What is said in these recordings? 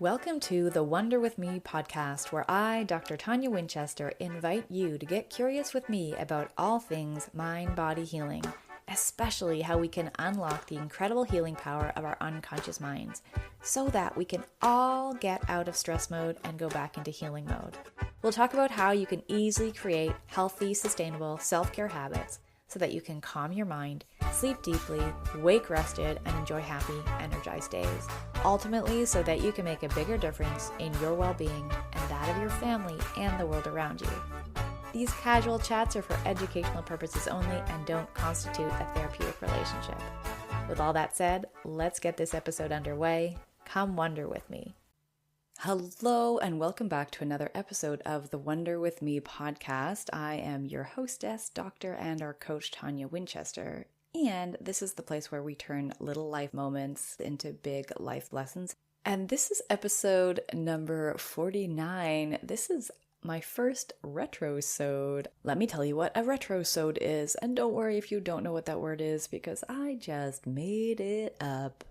Welcome to the Wonder With Me podcast, where I, Dr. Tonia Winchester, invite you to get curious with me about all things mind-body healing, especially how we can unlock the incredible healing power of our unconscious minds, so that we can all get out of stress mode and go back into healing mode. We'll talk about how you can easily create healthy, sustainable self-care habits so that you can calm your mind, sleep deeply, wake rested, and enjoy happy, energized days. Ultimately, so that you can make a bigger difference in your well-being and that of your family and the world around you. These casual chats are for educational purposes only and don't constitute a therapeutic relationship. With all that said, let's get this episode underway. Come wonder with me. Hello and welcome back to another episode of the Wonder With Me podcast. I am your hostess, doctor, and our coach, Tonia Winchester. And this is the place where we turn little life moments into big life lessons. And this is episode number 49. This is my first retro-sode. Let me tell you what a retro-sode is. And don't worry if you don't know what that word is, because I just made it up.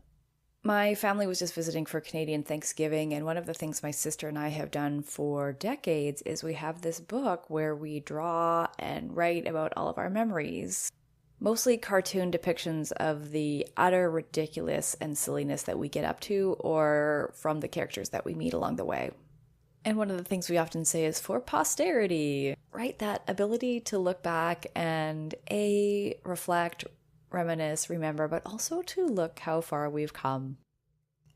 My family was just visiting for Canadian Thanksgiving, and one of the things my sister and I have done for decades is we have this book where we draw and write about all of our memories. Mostly cartoon depictions of the utter ridiculous and silliness that we get up to or from the characters that we meet along the way. And one of the things we often say is for posterity, right? That ability to look back and reflect, reminisce, remember, but also to look how far we've come.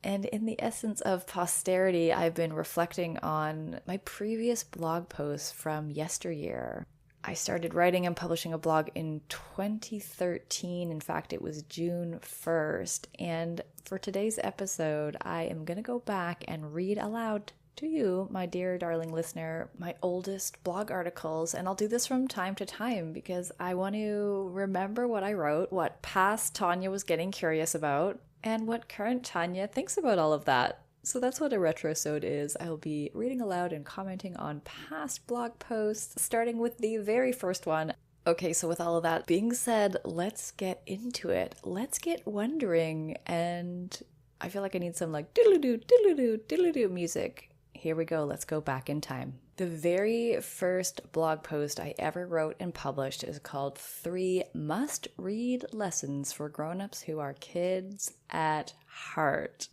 And in the essence of posterity, I've been reflecting on my previous blog posts from yesteryear. I started writing and publishing a blog in 2013. In fact, it was June 1st. And for today's episode, I am going to go back and read aloud to you, my dear darling listener, my oldest blog articles. And I'll do this from time to time because I want to remember what I wrote, what past Tonia was getting curious about, and what current Tonia thinks about all of that. So that's what a retro-sode is. I'll be reading aloud and commenting on past blog posts, starting with the very first one. Okay, so with all of that being said, let's get into it. Let's get wondering, and I feel like I need some like diddle-doo, diddle-doo, diddle-doo music. Here we go, let's go back in time. The very first blog post I ever wrote and published is called 3 Must-Read Lessons for Grown-Ups Who Are Kids at Heart.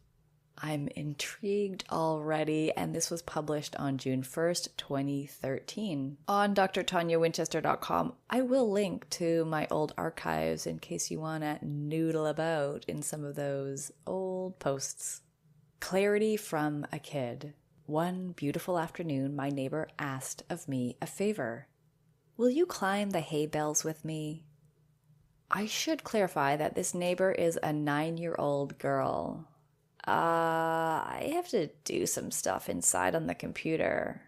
I'm intrigued already, and this was published on June 1st, 2013. On DrToniaWinchester.com, I will link to my old archives in case you want to noodle about in some of those old posts. Clarity from a kid. One beautiful afternoon, my neighbor asked of me a favor. Will you climb the hay bales with me? I should clarify that this neighbor is a 9-year-old girl. I have to do some stuff inside on the computer.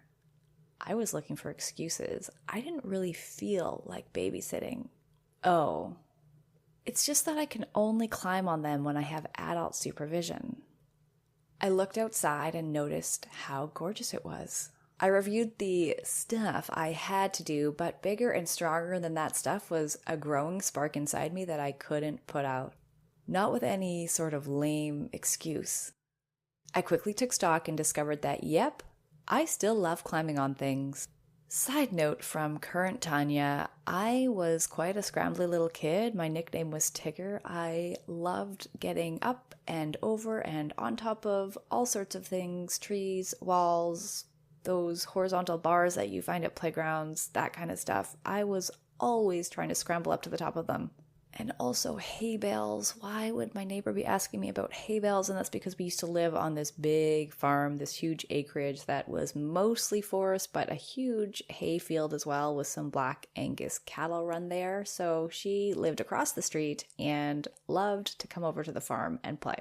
I was looking for excuses. I didn't really feel like babysitting. Oh, it's just that I can only climb on them when I have adult supervision. I looked outside and noticed how gorgeous it was. I reviewed the stuff I had to do, but bigger and stronger than that stuff was a growing spark inside me that I couldn't put out. Not with any sort of lame excuse. I quickly took stock and discovered that, yep, I still love climbing on things. Side note from current Tonia, I was quite a scrambly little kid. My nickname was Tigger. I loved getting up and over and on top of all sorts of things, trees, walls, those horizontal bars that you find at playgrounds, that kind of stuff. I was always trying to scramble up to the top of them. And also hay bales. Why would my neighbor be asking me about hay bales? And that's because we used to live on this big farm, this huge acreage that was mostly forest, but a huge hay field as well with some Black Angus cattle run there. So she lived across the street and loved to come over to the farm and play.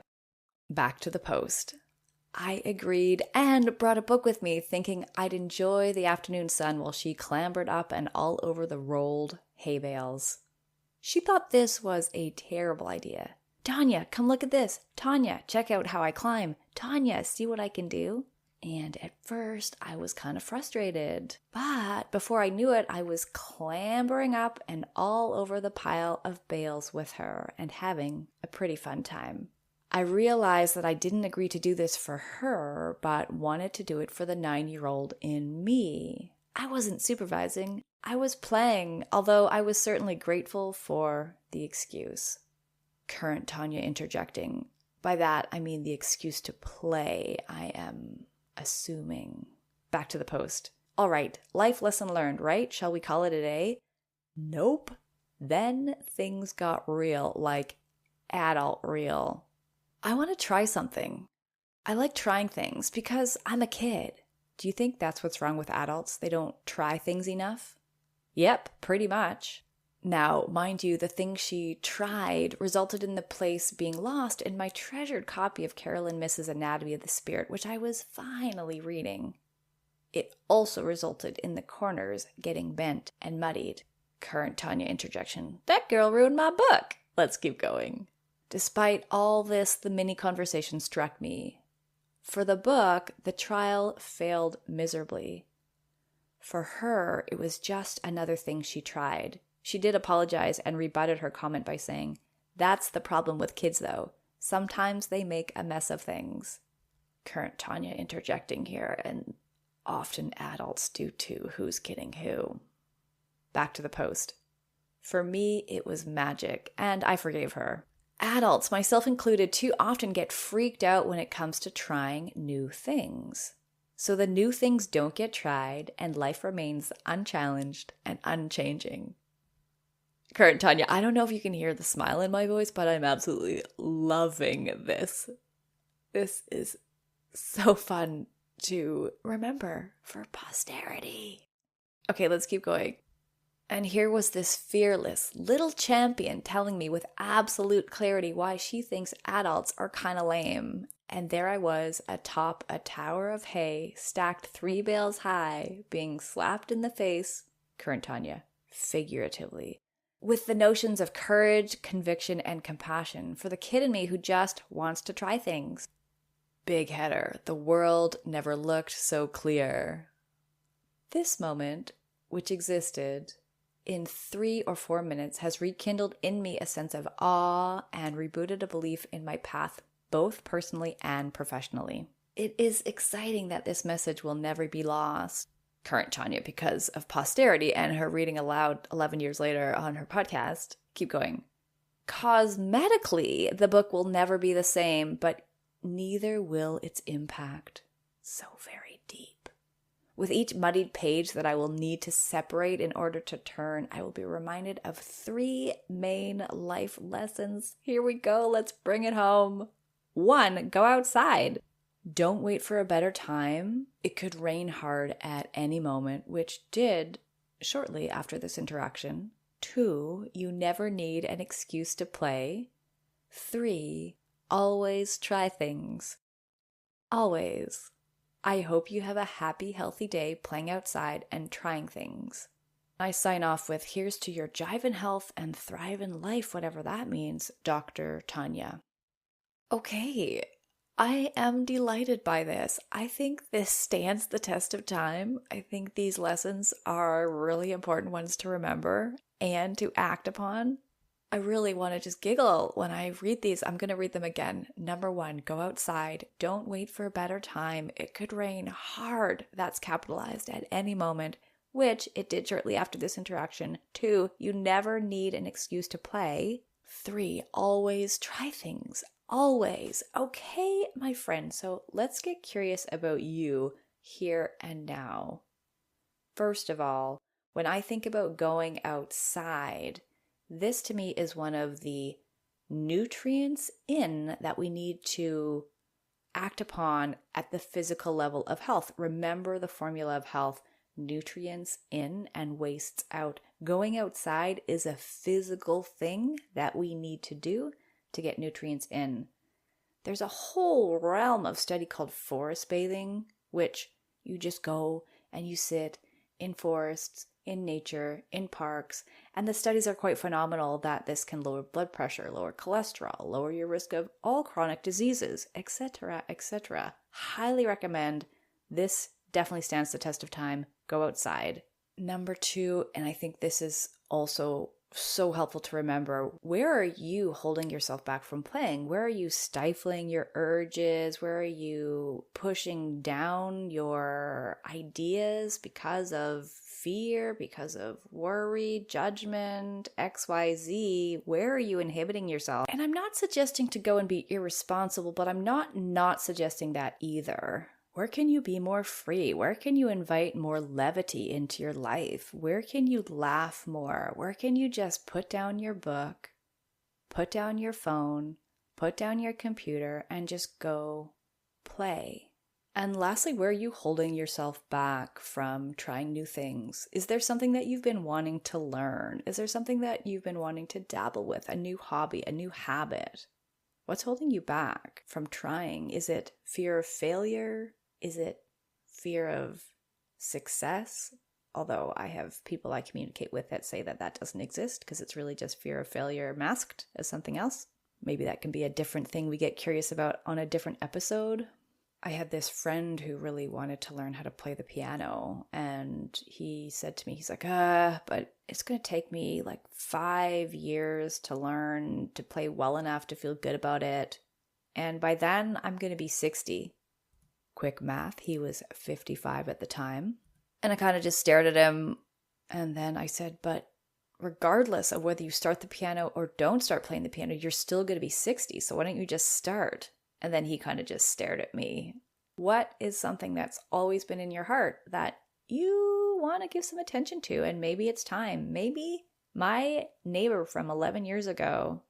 Back to the post. I agreed and brought a book with me, thinking I'd enjoy the afternoon sun while she clambered up and all over the rolled hay bales. She thought this was a terrible idea. Tonia, come look at this. Tonia, check out how I climb. Tonia, see what I can do? And at first, I was kind of frustrated. But before I knew it, I was clambering up and all over the pile of bales with her and having a pretty fun time. I realized that I didn't agree to do this for her, but wanted to do it for the 9-year-old in me. I wasn't supervising, I was playing, although I was certainly grateful for the excuse. Current Tonia interjecting. By that, I mean the excuse to play, I am assuming. Back to the post. All right, life lesson learned, right? Shall we call it a day? Nope. Then things got real, like adult real. I want to try something. I like trying things because I'm a kid. Do you think that's what's wrong with adults? They don't try things enough? Yep, pretty much. Now, mind you, the thing she tried resulted in the place being lost in my treasured copy of Carolyn Miss's Anatomy of the Spirit, which I was finally reading. It also resulted in the corners getting bent and muddied. Current Tonia interjection. That girl ruined my book. Let's keep going. Despite all this, the mini conversation struck me. For the book, the trial failed miserably. For her, it was just another thing she tried. She did apologize and rebutted her comment by saying, "That's the problem with kids, though. Sometimes they make a mess of things." Current Tonia interjecting here, and often adults do too. Who's kidding who? Back to the post. For me, it was magic, and I forgave her. Adults, myself included, too often get freaked out when it comes to trying new things. So the new things don't get tried, and life remains unchallenged and unchanging. Current Tonia, I don't know if you can hear the smile in my voice, but I'm absolutely loving this. This is so fun to remember for posterity. Okay, let's keep going. And here was this fearless little champion telling me with absolute clarity why she thinks adults are kind of lame. And there I was atop a tower of hay, stacked 3 bales high, being slapped in the face, Current Tonia, figuratively, with the notions of courage, conviction, and compassion for the kid in me who just wants to try things. Big header, the world never looked so clear. This moment, which existed in 3 or 4 minutes, has rekindled in me a sense of awe and rebooted a belief in my path, both personally and professionally. It is exciting that this message will never be lost. Current Tonia, because of posterity and her reading aloud 11 years later on her podcast. Keep going. Cosmetically, the book will never be the same, but neither will its impact. So very deep. With each muddied page that I will need to separate in order to turn, I will be reminded of 3 main life lessons. Here we go. Let's bring it home. 1, go outside. Don't wait for a better time. It could rain hard at any moment, which did shortly after this interaction. 2, you never need an excuse to play. 3, always try things. Always. I hope you have a happy, healthy day playing outside and trying things. I sign off with, here's to your jive in health and thrive in life, whatever that means, Dr. Tonia. Okay, I am delighted by this. I think this stands the test of time. I think these lessons are really important ones to remember and to act upon. I really want to just giggle when I read these. I'm going to read them again. Number 1, go outside. Don't wait for a better time. It could rain hard. That's capitalized at any moment, which it did shortly after this interaction. 2, you never need an excuse to play. 3, always try things. Always. Okay, my friend. So let's get curious about you here and now. First of all, when I think about going outside, this to me is one of the nutrients in that we need to act upon at the physical level of health. Remember the formula of health: nutrients in and wastes out. Going outside is a physical thing that we need to do to get nutrients in. There's a whole realm of study called forest bathing, which you just go and you sit in forests, in nature, in parks, and the studies are quite phenomenal that this can lower blood pressure, lower cholesterol, lower your risk of all chronic diseases, etc., etc. Highly recommend. This definitely stands the test of time. Go outside. Number 2, and I think this is also so helpful to remember, where are you holding yourself back from playing? Where are you stifling your urges? Where are you pushing down your ideas because of fear, because of worry, judgment, XYZ? Where are you inhibiting yourself? And I'm not suggesting to go and be irresponsible, but I'm not suggesting that either. Where can you be more free? Where can you invite more levity into your life? Where can you laugh more? Where can you just put down your book, put down your phone, put down your computer, and just go play? And lastly, where are you holding yourself back from trying new things? Is there something that you've been wanting to learn? Is there something that you've been wanting to dabble with, a new hobby, a new habit? What's holding you back from trying? Is it fear of failure? Is it fear of success? Although I have people I communicate with that say that that doesn't exist because it's really just fear of failure masked as something else. Maybe that can be a different thing we get curious about on a different episode. I had this friend who really wanted to learn how to play the piano, and he said to me, he's like, but it's going to take me like 5 years to learn to play well enough to feel good about it. And by then I'm going to be 60. Quick math, he was 55 at the time. And I kind of just stared at him. And then I said, but regardless of whether you start the piano or don't start playing the piano, you're still going to be 60. So why don't you just start? And then he kind of just stared at me. What is something that's always been in your heart that you want to give some attention to? And maybe it's time. Maybe my neighbor from 11 years ago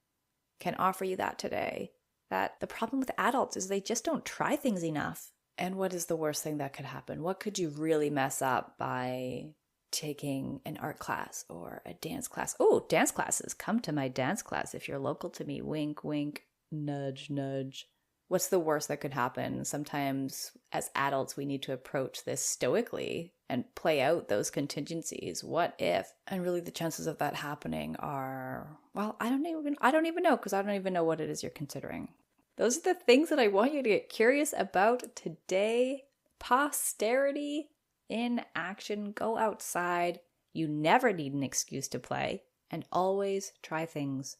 can offer you that today. That the problem with adults is they just don't try things enough. And what is the worst thing that could happen? What could you really mess up by taking an art class or a dance class? Oh, dance classes. Come to my dance class if you're local to me. Wink, wink, nudge, nudge. What's the worst that could happen? Sometimes as adults, we need to approach this stoically and play out those contingencies. What if? And really the chances of that happening are, well, I don't even know because I don't even know what it is you're considering. Those are the things that I want you to get curious about today. Posterity in action. Go outside. You never need an excuse to play. And always try things.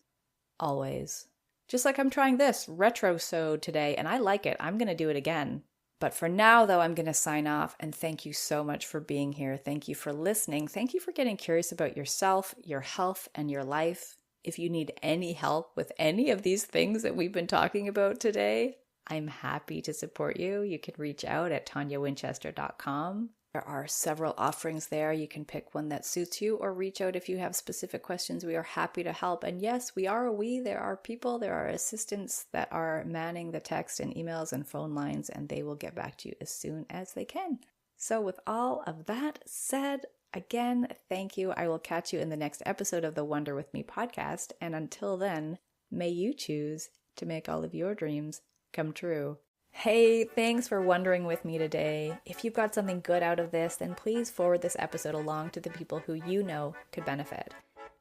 Always. Just like I'm trying this retro-sode today, and I like it. I'm going to do it again. But for now, though, I'm going to sign off, and thank you so much for being here. Thank you for listening. Thank you for getting curious about yourself, your health, and your life. If you need any help with any of these things that we've been talking about today, I'm happy to support you. You can reach out at ToniaWinchester.com. There are several offerings there. You can pick one that suits you or reach out if you have specific questions. We are happy to help. And yes, there are people, there are assistants that are manning the text and emails and phone lines, and they will get back to you as soon as they can. So with all of that said, again, thank you. I will catch you in the next episode of the Wonder With Me podcast. And until then, may you choose to make all of your dreams come true. Hey, thanks for wondering with me today. If you've got something good out of this, then please forward this episode along to the people who you know could benefit.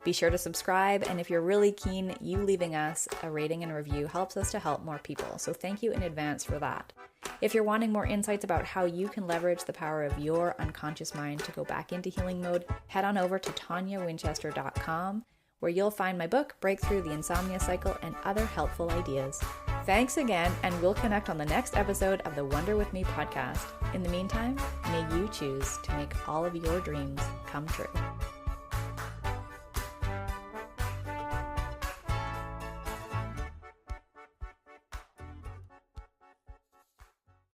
Be sure to subscribe, and if you're really keen, you leaving us a rating and review helps us to help more people. So thank you in advance for that. If you're wanting more insights about how you can leverage the power of your unconscious mind to go back into healing mode, head on over to ToniaWinchester.com, where you'll find my book, Breakthrough the Insomnia Cycle, and other helpful ideas. Thanks again, and we'll connect on the next episode of the Wonder With Me podcast. In the meantime, may you choose to make all of your dreams come true.